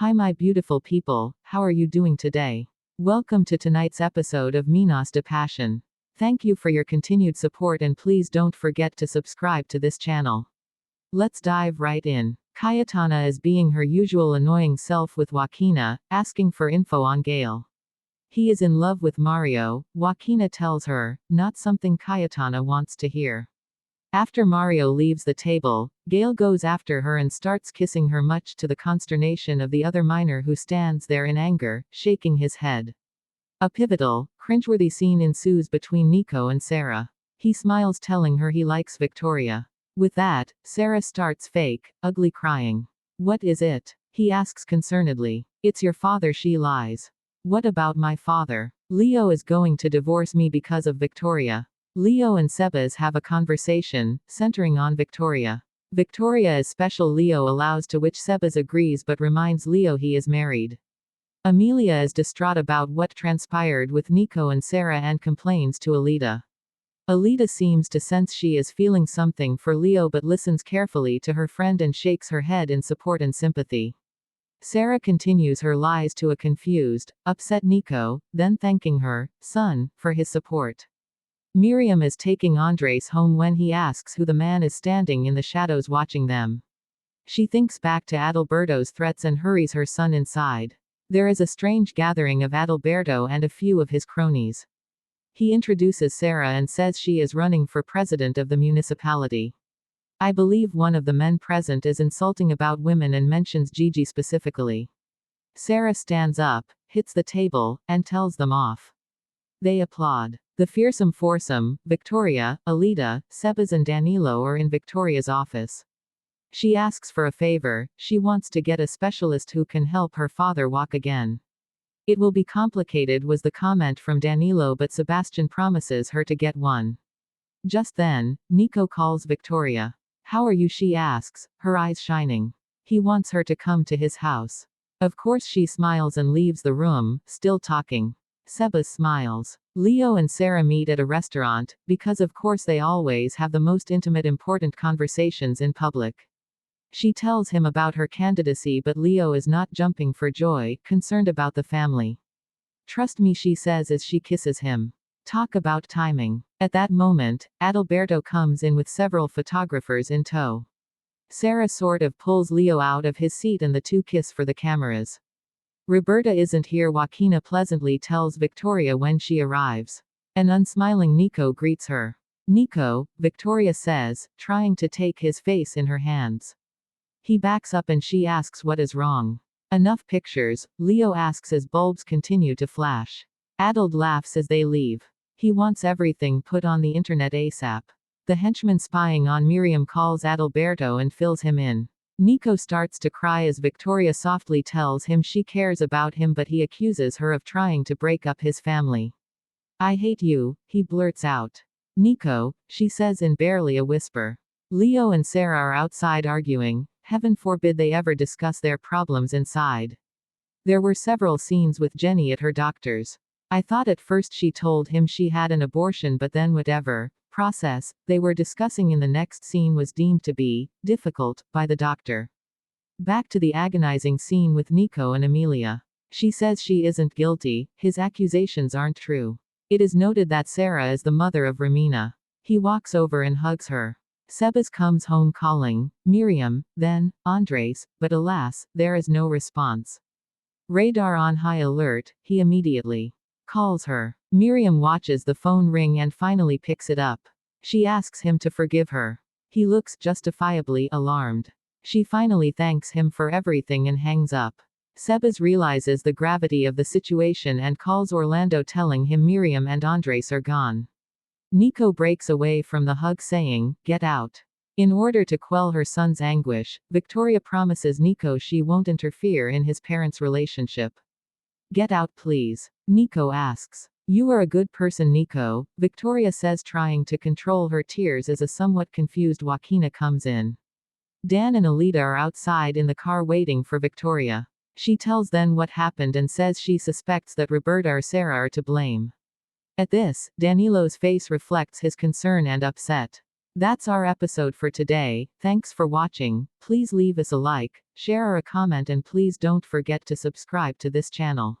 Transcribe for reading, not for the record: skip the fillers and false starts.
Hi my beautiful people, how are you doing today? Welcome to tonight's episode of Minas de Passion. Thank you for your continued support and please don't forget to subscribe to this channel. Let's dive right in. Cayetana is being her usual annoying self with Joaquina, asking for info on Gail. He is in love with Mario, Joaquina tells her, not something Cayetana wants to hear. After Mario leaves the table, Gail goes after her and starts kissing her much to the consternation of the other miner who stands there in anger, shaking his head. A pivotal, cringeworthy scene ensues between Nico and Sarah. He smiles telling her he likes Victoria. With that, Sarah starts fake, ugly crying. What is it? He asks concernedly. It's your father, she lies. What about my father? Leo is going to divorce me because of Victoria. Leo and Sebas have a conversation, centering on Victoria. Victoria is special Leo allows, to which Sebas agrees but reminds Leo he is married. Amelia is distraught about what transpired with Nico and Sarah and complains to Alita. Alita seems to sense she is feeling something for Leo but listens carefully to her friend and shakes her head in support and sympathy. Sarah continues her lies to a confused, upset Nico, then thanking her son for his support. Miriam is taking Andres home when he asks who the man is standing in the shadows watching them. She thinks back to Adalberto's threats and hurries her son inside. There is a strange gathering of Adalberto and a few of his cronies. He introduces Sarah and says she is running for president of the municipality. I believe one of the men present is insulting about women and mentions Gigi specifically. Sarah stands up, hits the table, and tells them off. They applaud. The fearsome foursome, Victoria, Alita, Sebas and Danilo are in Victoria's office. She asks for a favor, she wants to get a specialist who can help her father walk again. It will be complicated was the comment from Danilo, but Sebastian promises her to get one. Just then, Nico calls Victoria. How are you, she asks, her eyes shining. He wants her to come to his house. Of course she smiles and leaves the room, still talking. Sebas smiles. Leo and Sarah meet at a restaurant, because of course they always have the most intimate important conversations in public. She tells him about her candidacy but Leo is not jumping for joy, concerned about the family. Trust me, she says as she kisses him. Talk about timing. At that moment, Adalberto comes in with several photographers in tow. Sarah sort of pulls Leo out of his seat and the two kiss for the cameras. Roberta isn't here, Joaquina pleasantly tells Victoria when she arrives. An unsmiling Nico greets her. Nico, Victoria says, trying to take his face in her hands. He backs up and she asks what is wrong. Enough pictures, Leo asks as bulbs continue to flash. Adald laughs as they leave. He wants everything put on the internet ASAP. The henchman spying on Miriam calls Adalberto and fills him in. Nico starts to cry as Victoria softly tells him she cares about him but he accuses her of trying to break up his family. I hate you, he blurts out. Nico, she says in barely a whisper. Leo and Sarah are outside arguing, heaven forbid they ever discuss their problems inside. There were several scenes with Jenny at her doctor's. I thought at first she told him she had an abortion but then whatever process they were discussing in the next scene was deemed to be difficult by the doctor. Back to the agonizing scene with Nico and Amelia. She says she isn't guilty, his accusations aren't true. It is noted that Sarah is the mother of Romina. He walks over and hugs her. Sebas comes home calling Miriam, then Andres, but alas, there is no response. Radar on high alert, he immediately calls her. Miriam watches the phone ring and finally picks it up. She asks him to forgive her. He looks justifiably alarmed. She finally thanks him for everything and hangs up. Sebas realizes the gravity of the situation and calls Orlando telling him Miriam and Andres are gone. Nico breaks away from the hug saying, "Get out." In order to quell her son's anguish, Victoria promises Nico she won't interfere in his parents' relationship. Get out please. Nico asks. You are a good person, Nico, Victoria says, trying to control her tears as a somewhat confused Joaquina comes in. Dan and Alita are outside in the car waiting for Victoria. She tells them what happened and says she suspects that Roberta or Sarah are to blame. At this, Danilo's face reflects his concern and upset. That's our episode for today. Thanks for watching. Please leave us a like, share or a comment, and please don't forget to subscribe to this channel.